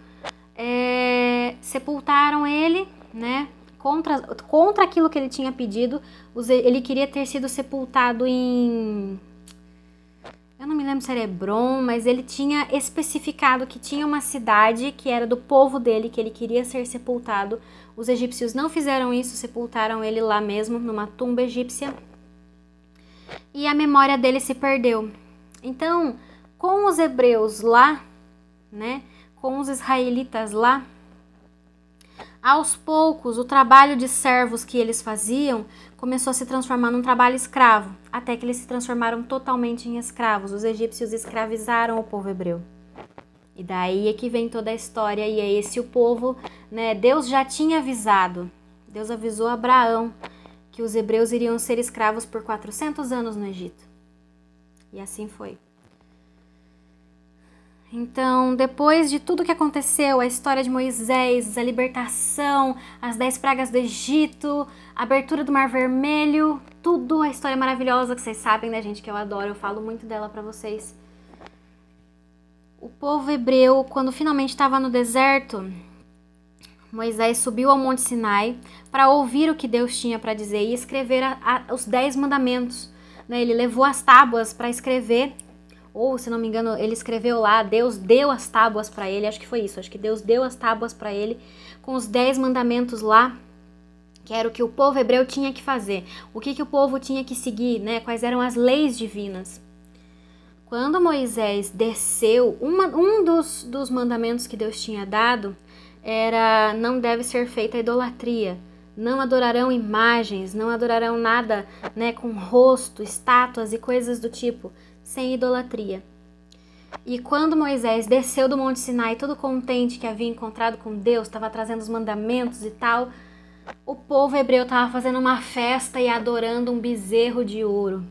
sepultaram ele, né? Contra aquilo que ele tinha pedido. Ele queria ter sido sepultado em... Eu não me lembro se era Hebron, mas ele tinha especificado que tinha uma cidade que era do povo dele, que ele queria ser sepultado. Os egípcios não fizeram isso, sepultaram ele lá mesmo, numa tumba egípcia. E a memória dele se perdeu. Então, com os hebreus lá, né, com os israelitas lá, aos poucos o trabalho de servos que eles faziam começou a se transformar num trabalho escravo, até que eles se transformaram totalmente em escravos. Os egípcios escravizaram o povo hebreu. E daí é que vem toda a história, e é esse o povo, né? Deus já tinha avisado, Deus avisou Abraão que os hebreus iriam ser escravos por 400 anos no Egito. E assim foi. Então, depois de tudo que aconteceu, a história de Moisés, a libertação, as 10 pragas do Egito, a abertura do Mar Vermelho, tudo, a história maravilhosa que vocês sabem, né, gente, que eu adoro, eu falo muito dela pra vocês. O povo hebreu, quando finalmente estava no deserto, Moisés subiu ao Monte Sinai para ouvir o que Deus tinha para dizer e escrever os 10 mandamentos. Né? Ele levou as tábuas para escrever, ou se não me engano, ele escreveu lá, Deus deu as tábuas para ele, acho que foi isso, acho que Deus deu as tábuas para ele com os 10 mandamentos lá, que era o que o povo hebreu tinha que fazer, o que o povo tinha que seguir, né? Quais eram as leis divinas. Quando Moisés desceu, um dos mandamentos que Deus tinha dado era: não deve ser feita idolatria, não adorarão imagens, não adorarão nada, né, com rosto, estátuas e coisas do tipo, sem idolatria. E quando Moisés desceu do Monte Sinai, todo contente que havia encontrado com Deus, estava trazendo os mandamentos e tal, o povo hebreu estava fazendo uma festa e adorando um bezerro de ouro.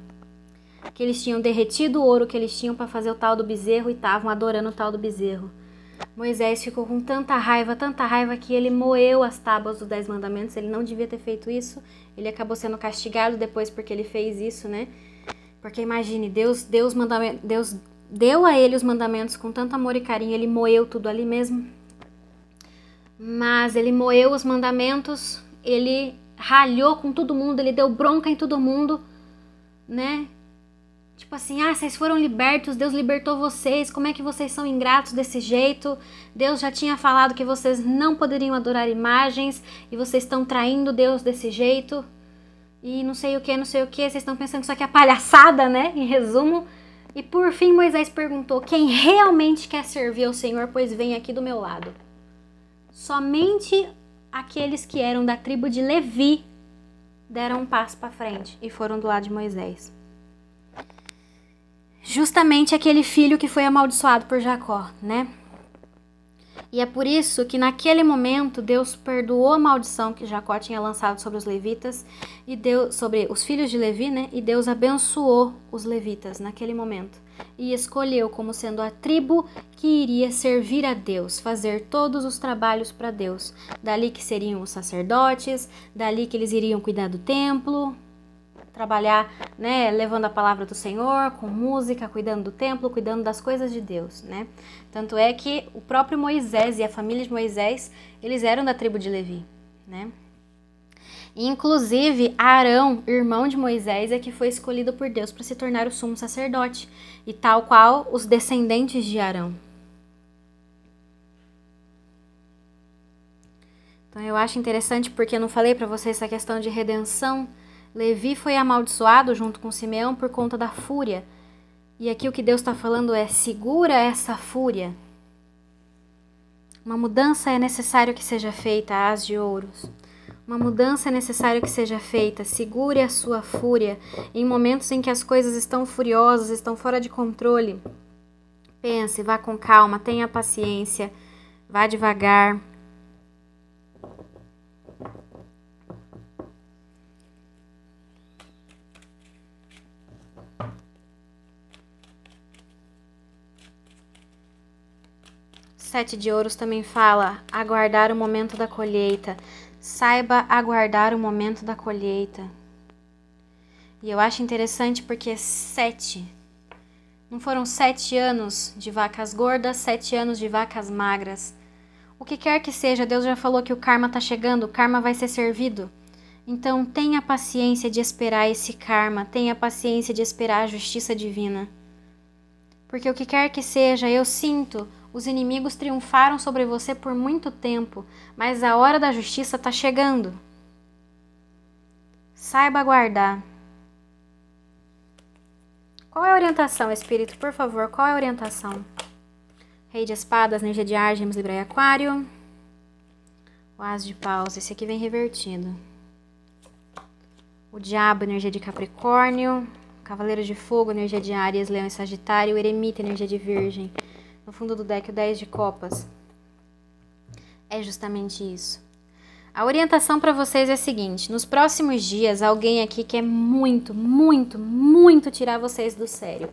Que eles tinham derretido o ouro que eles tinham para fazer o tal do bezerro e estavam adorando o tal do bezerro. Moisés ficou com tanta raiva que ele moeu as tábuas dos 10 mandamentos. Ele não devia ter feito isso. Ele acabou sendo castigado depois porque ele fez isso, né? Porque imagine, Deus deu a ele os mandamentos com tanto amor e carinho, ele moeu tudo ali mesmo. Mas ele moeu os mandamentos, ele ralhou com todo mundo, ele deu bronca em todo mundo, né? Tipo assim, vocês foram libertos, Deus libertou vocês, como é que vocês são ingratos desse jeito? Deus já tinha falado que vocês não poderiam adorar imagens e vocês estão traindo Deus desse jeito. E não sei o que, vocês estão pensando que isso aqui é palhaçada, né? Em resumo. E por fim Moisés perguntou: quem realmente quer servir ao Senhor, pois vem aqui do meu lado. Somente aqueles que eram da tribo de Levi deram um passo para frente e foram do lado de Moisés. Justamente aquele filho que foi amaldiçoado por Jacó, né? E é por isso que naquele momento Deus perdoou a maldição que Jacó tinha lançado sobre os levitas e sobre os filhos de Levi, né? E Deus abençoou os levitas naquele momento e escolheu como sendo a tribo que iria servir a Deus, fazer todos os trabalhos para Deus. Dali que seriam os sacerdotes, dali que eles iriam cuidar do templo, trabalhar, né, levando a palavra do Senhor, com música, cuidando do templo, cuidando das coisas de Deus, né? Tanto é que o próprio Moisés e a família de Moisés, eles eram da tribo de Levi, né? E, inclusive, Arão, irmão de Moisés, é que foi escolhido por Deus para se tornar o sumo sacerdote, e tal qual os descendentes de Arão. Então eu acho interessante porque eu não falei para vocês essa questão de redenção. Levi foi amaldiçoado junto com Simeão por conta da fúria. E aqui o que Deus está falando é: segura essa fúria. Uma mudança é necessário que seja feita, As de Ouros. Uma mudança é necessário que seja feita. Segure a sua fúria. Em momentos em que as coisas estão furiosas, estão fora de controle, pense, vá com calma, tenha paciência, vá devagar. Sete de Ouros também fala: aguardar o momento da colheita. Saiba aguardar o momento da colheita. E eu acho interessante porque 7. Não foram 7 anos de vacas gordas, 7 anos de vacas magras. O que quer que seja, Deus já falou que o karma está chegando, o karma vai ser servido. Então tenha paciência de esperar esse karma, tenha paciência de esperar a justiça divina. Porque o que quer que seja, eu sinto, os inimigos triunfaram sobre você por muito tempo, mas a hora da justiça está chegando. Saiba aguardar. Qual é a orientação, Espírito? Por favor, qual é a orientação? Rei de espadas, energia de ar, Gêmeos, Libra e Aquário. O As de paus, esse aqui vem revertido. O diabo, energia de Capricórnio. Cavaleiro de fogo, energia de Áries, Leão e Sagitário. O eremita, energia de Virgem. No fundo do deck, o 10 de copas. É justamente isso. A orientação para vocês é a seguinte: nos próximos dias, alguém aqui quer muito, muito, muito tirar vocês do sério.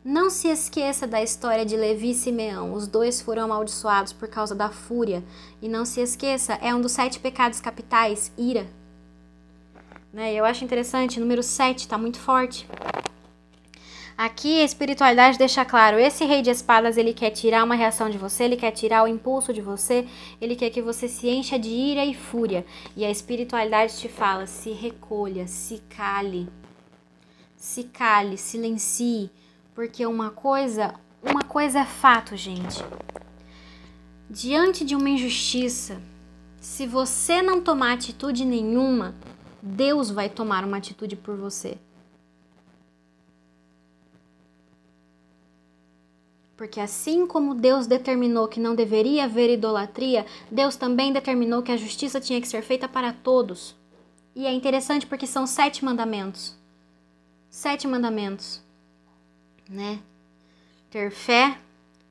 Não se esqueça da história de Levi e Simeão. Os dois foram amaldiçoados por causa da fúria. E não se esqueça, é um dos 7 pecados capitais, ira. Né? Eu acho interessante, número 7 tá muito forte. Aqui a espiritualidade deixa claro, esse rei de espadas, ele quer tirar uma reação de você, ele quer tirar o impulso de você, ele quer que você se encha de ira e fúria. E a espiritualidade te fala, se recolha, se cale, silencie, porque uma coisa é fato, gente. Diante de uma injustiça, se você não tomar atitude nenhuma, Deus vai tomar uma atitude por você. Porque assim como Deus determinou que não deveria haver idolatria, Deus também determinou que a justiça tinha que ser feita para todos. E é interessante porque são 7 mandamentos. 7 mandamentos, né? Ter fé,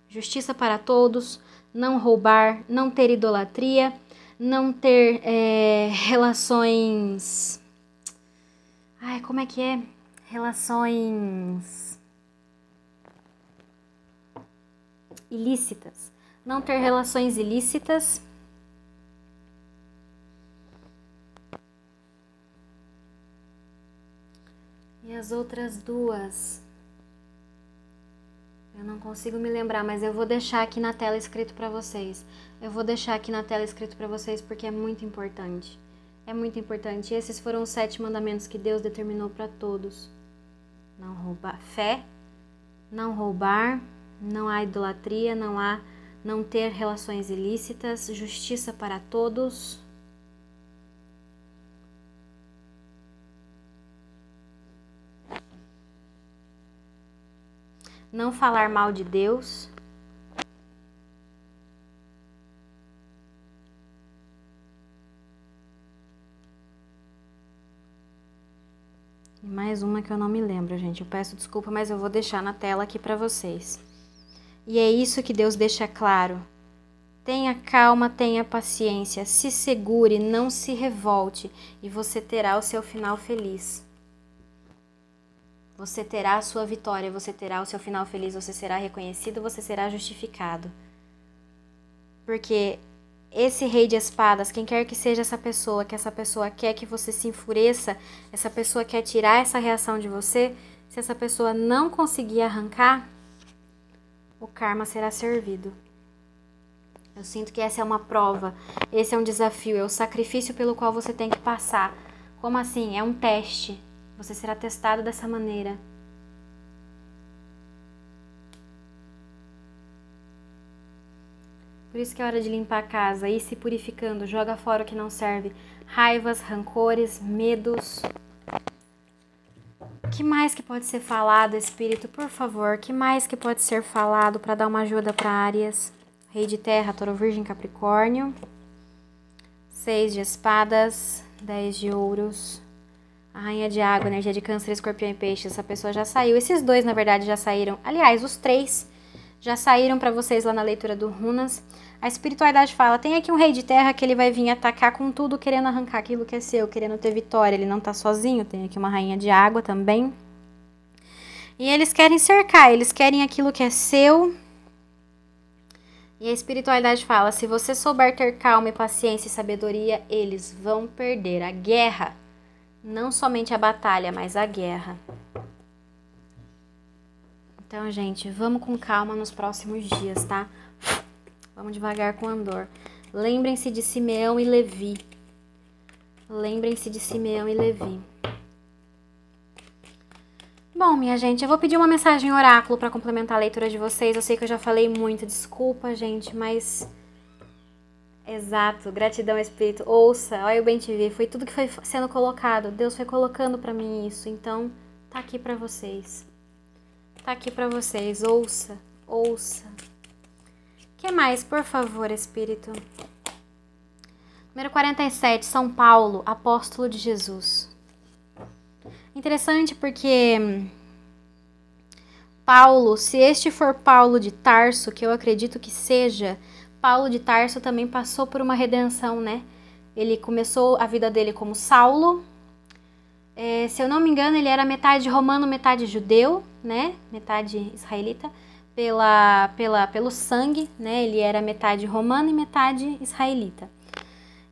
justiça para todos, não roubar, não ter idolatria, não ter relações... Ai, como é que é? Relações... ilícitas. Não ter relações ilícitas. E as outras duas? Eu não consigo me lembrar, mas eu vou deixar aqui na tela escrito para vocês. Eu vou deixar aqui na tela escrito para vocês porque é muito importante. É muito importante. Esses foram os 7 mandamentos que Deus determinou para todos. Não roubar. Fé. Não roubar. Não há idolatria, não ter relações ilícitas, justiça para todos. Não falar mal de Deus. E mais uma que eu não me lembro, gente. Eu peço desculpa, mas eu vou deixar na tela aqui para vocês. E é isso que Deus deixa claro. Tenha calma, tenha paciência, se segure, não se revolte e você terá o seu final feliz. Você terá a sua vitória, você terá o seu final feliz, você será reconhecido, você será justificado. Porque esse rei de espadas, quem quer que seja essa pessoa, que essa pessoa quer que você se enfureça, essa pessoa quer tirar essa reação de você, se essa pessoa não conseguir arrancar, o karma será servido. Eu sinto que essa é uma prova, esse é um desafio, é o sacrifício pelo qual você tem que passar. Como assim? É um teste. Você será testado dessa maneira. Por isso que é hora de limpar a casa, ir se purificando, joga fora o que não serve. Raivas, rancores, medos. O que mais que pode ser falado, Espírito? Por favor, o que mais que pode ser falado para dar uma ajuda para Áries? Rei de terra, touro, virgem, capricórnio. 6 de espadas, 10 de ouros. A rainha de água, energia de câncer, escorpião e peixe. Essa pessoa já saiu. Esses dois, na verdade, já saíram. Aliás, os 3 já saíram para vocês lá na leitura do Runas. A espiritualidade fala, tem aqui um rei de terra que ele vai vir atacar com tudo, querendo arrancar aquilo que é seu, querendo ter vitória. Ele não tá sozinho, tem aqui uma rainha de água também. E eles querem cercar, eles querem aquilo que é seu. E a espiritualidade fala, se você souber ter calma e paciência e sabedoria, eles vão perder a guerra. Não somente a batalha, mas a guerra. Então, gente, vamos com calma nos próximos dias, tá? Vamos devagar com Andor. Lembrem-se de Simeão e Levi. Lembrem-se de Simeão e Levi. Bom, minha gente, eu vou pedir uma mensagem oráculo para complementar a leitura de vocês. Eu sei que eu já falei muito, desculpa, gente, mas... Exato, gratidão, Espírito. Ouça, olha o bem te vi. Foi tudo que foi sendo colocado. Deus foi colocando para mim isso, então tá aqui para vocês. Tá aqui para vocês. Ouça, ouça. O que mais, por favor, Espírito? Número 47, São Paulo, apóstolo de Jesus. Interessante porque Paulo, se este for Paulo de Tarso, que eu acredito que seja, Paulo de Tarso também passou por uma redenção, né? Ele começou a vida dele como Saulo. Se eu não me engano, ele era metade romano, metade judeu, né? Metade israelita, pelo sangue, né? Ele era metade romano e metade israelita.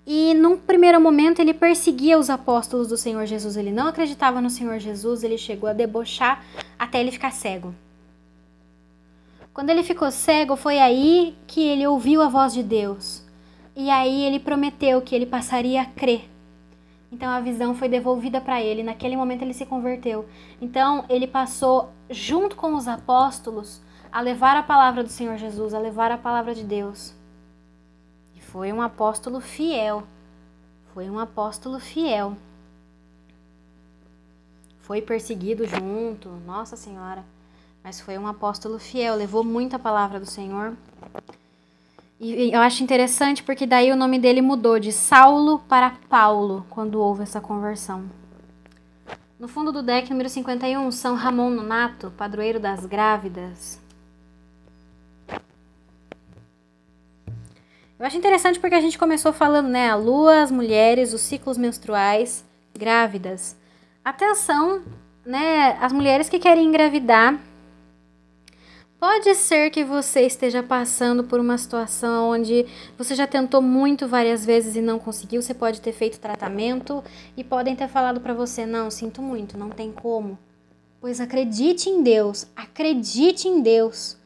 E num primeiro momento ele perseguia os apóstolos do Senhor Jesus, ele não acreditava no Senhor Jesus, ele chegou a debochar até ele ficar cego. Quando ele ficou cego, foi aí que ele ouviu a voz de Deus. E aí ele prometeu que ele passaria a crer. Então a visão foi devolvida para ele, naquele momento ele se converteu. Então ele passou, junto com os apóstolos, a levar a palavra do Senhor Jesus, a levar a palavra de Deus. Foi um apóstolo fiel. Foi um apóstolo fiel. Foi perseguido junto, Nossa Senhora. Mas foi um apóstolo fiel, levou muito a palavra do Senhor. E eu acho interessante porque daí o nome dele mudou de Saulo para Paulo, quando houve essa conversão. No fundo do deck, número 51, São Ramon Nonato, padroeiro das grávidas. Eu acho interessante porque a gente começou falando, né? A lua, as mulheres, os ciclos menstruais, grávidas. Atenção, né? As mulheres que querem engravidar. Pode ser que você esteja passando por uma situação onde você já tentou muito várias vezes e não conseguiu. Você pode ter feito tratamento e podem ter falado pra você, não, sinto muito, não tem como. Pois acredite em Deus, acredite em Deus.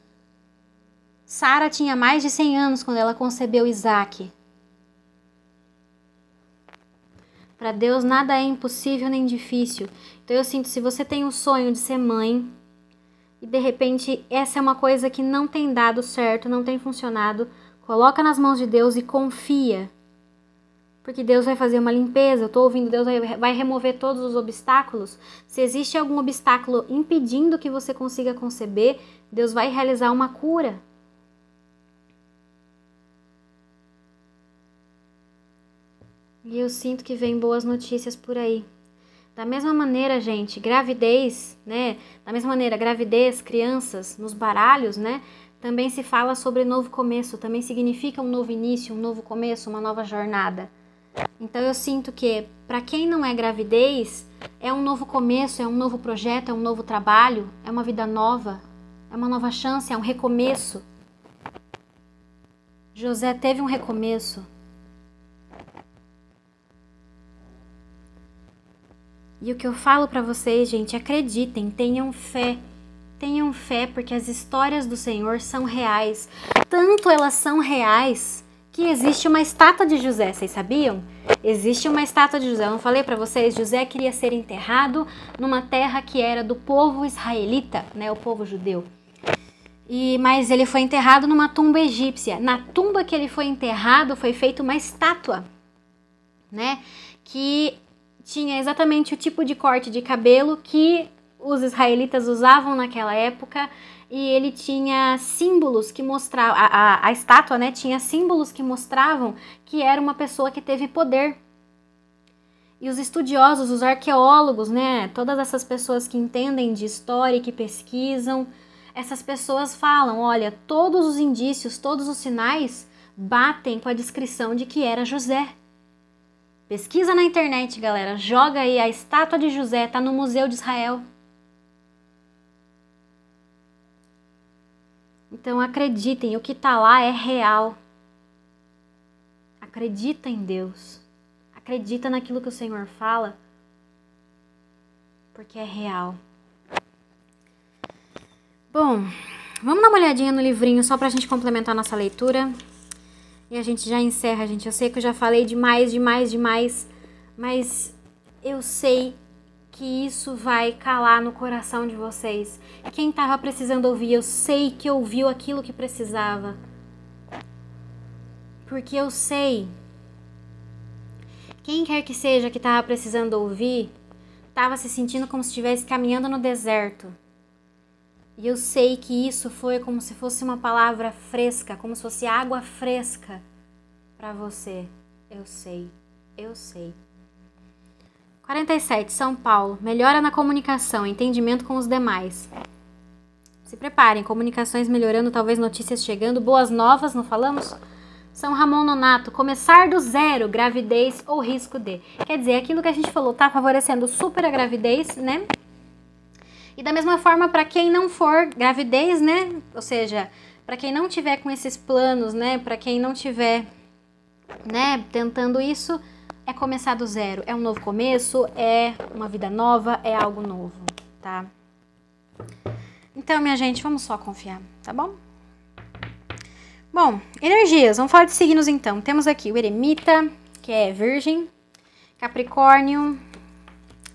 Sara tinha mais de 100 anos quando ela concebeu Isaac. Para Deus nada é impossível nem difícil. Então eu sinto, se você tem o sonho de ser mãe e de repente essa é uma coisa que não tem dado certo, não tem funcionado, coloca nas mãos de Deus e confia. Porque Deus vai fazer uma limpeza, eu estou ouvindo, Deus vai remover todos os obstáculos. Se existe algum obstáculo impedindo que você consiga conceber, Deus vai realizar uma cura. E eu sinto que vem boas notícias por aí. Da mesma maneira, gente, gravidez, né? Da mesma maneira, gravidez, crianças, nos baralhos, né? Também se fala sobre novo começo, também significa um novo início, um novo começo, uma nova jornada. Então eu sinto que, para quem não é gravidez, é um novo começo, é um novo projeto, é um novo trabalho, é uma vida nova, é uma nova chance, é um recomeço. José teve um recomeço. E o que eu falo pra vocês, gente, acreditem, tenham fé. Tenham fé, porque as histórias do Senhor são reais. Tanto elas são reais que existe uma estátua de José, vocês sabiam? Existe uma estátua de José. Eu não falei pra vocês? José queria ser enterrado numa terra que era do povo israelita, né? O povo judeu. Mas ele foi enterrado numa tumba egípcia. Na tumba que ele foi enterrado foi feita uma estátua, né? Que tinha exatamente o tipo de corte de cabelo que os israelitas usavam naquela época e ele tinha símbolos que mostravam, a estátua, né, tinha símbolos que mostravam que era uma pessoa que teve poder. E os estudiosos, os arqueólogos, né, todas essas pessoas que entendem de história e que pesquisam, essas pessoas falam, olha, todos os indícios, todos os sinais batem com a descrição de que era José. Pesquisa na internet, galera. Joga aí a estátua de José, tá no Museu de Israel. Então acreditem, o que tá lá é real. Acredita em Deus. Acredita naquilo que o Senhor fala, porque é real. Bom, vamos dar uma olhadinha no livrinho só pra gente complementar a nossa leitura. E a gente já encerra, gente. Eu sei que eu já falei demais, mas eu sei que isso vai calar no coração de vocês. Quem estava precisando ouvir, eu sei que ouviu aquilo que precisava. Porque eu sei. Quem quer que seja que estava precisando ouvir, estava se sentindo como se estivesse caminhando no deserto. E eu sei que isso foi como se fosse uma palavra fresca, como se fosse água fresca para você. Eu sei, eu sei. 47, São Paulo. Melhora na comunicação, entendimento com os demais. Se preparem, comunicações melhorando, talvez notícias chegando, boas novas, não falamos? São Ramon Nonato, começar do zero, gravidez ou risco de. Quer dizer, aquilo que a gente falou tá favorecendo super a gravidez, né? E da mesma forma, para quem não for gravidez, né? Ou seja, para quem não tiver com esses planos, né? Para quem não tiver, né, tentando isso, é começar do zero. É um novo começo, é uma vida nova, é algo novo, tá? Então, minha gente, vamos só confiar, tá bom? Bom, energias, vamos falar de signos então. Temos aqui o Eremita, que é Virgem, Capricórnio,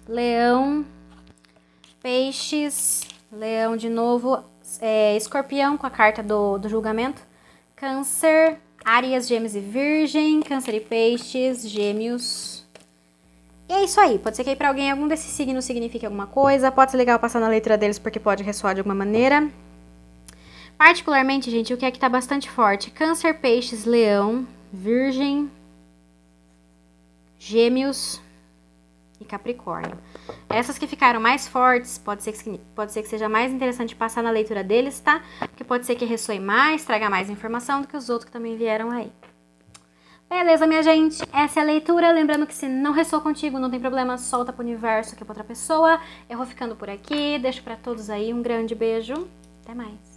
Leão, Peixes, Leão de novo, Escorpião com a carta do julgamento, Câncer, Áries, Gêmeos e Virgem, Câncer e Peixes, Gêmeos. E é isso aí, pode ser que aí pra alguém algum desses signos signifique alguma coisa, pode ser legal passar na leitura deles porque pode ressoar de alguma maneira. Particularmente, gente, o que é que tá bastante forte? Câncer, Peixes, Leão, Virgem, Gêmeos e Capricórnio. Essas que ficaram mais fortes, pode ser que seja mais interessante passar na leitura deles, tá? Porque pode ser que ressoe mais, traga mais informação do que os outros que também vieram aí. Beleza, minha gente? Essa é a leitura. Lembrando que se não ressoa contigo, não tem problema, solta pro universo que é pra outra pessoa. Eu vou ficando por aqui. Deixo pra todos aí um grande beijo. Até mais.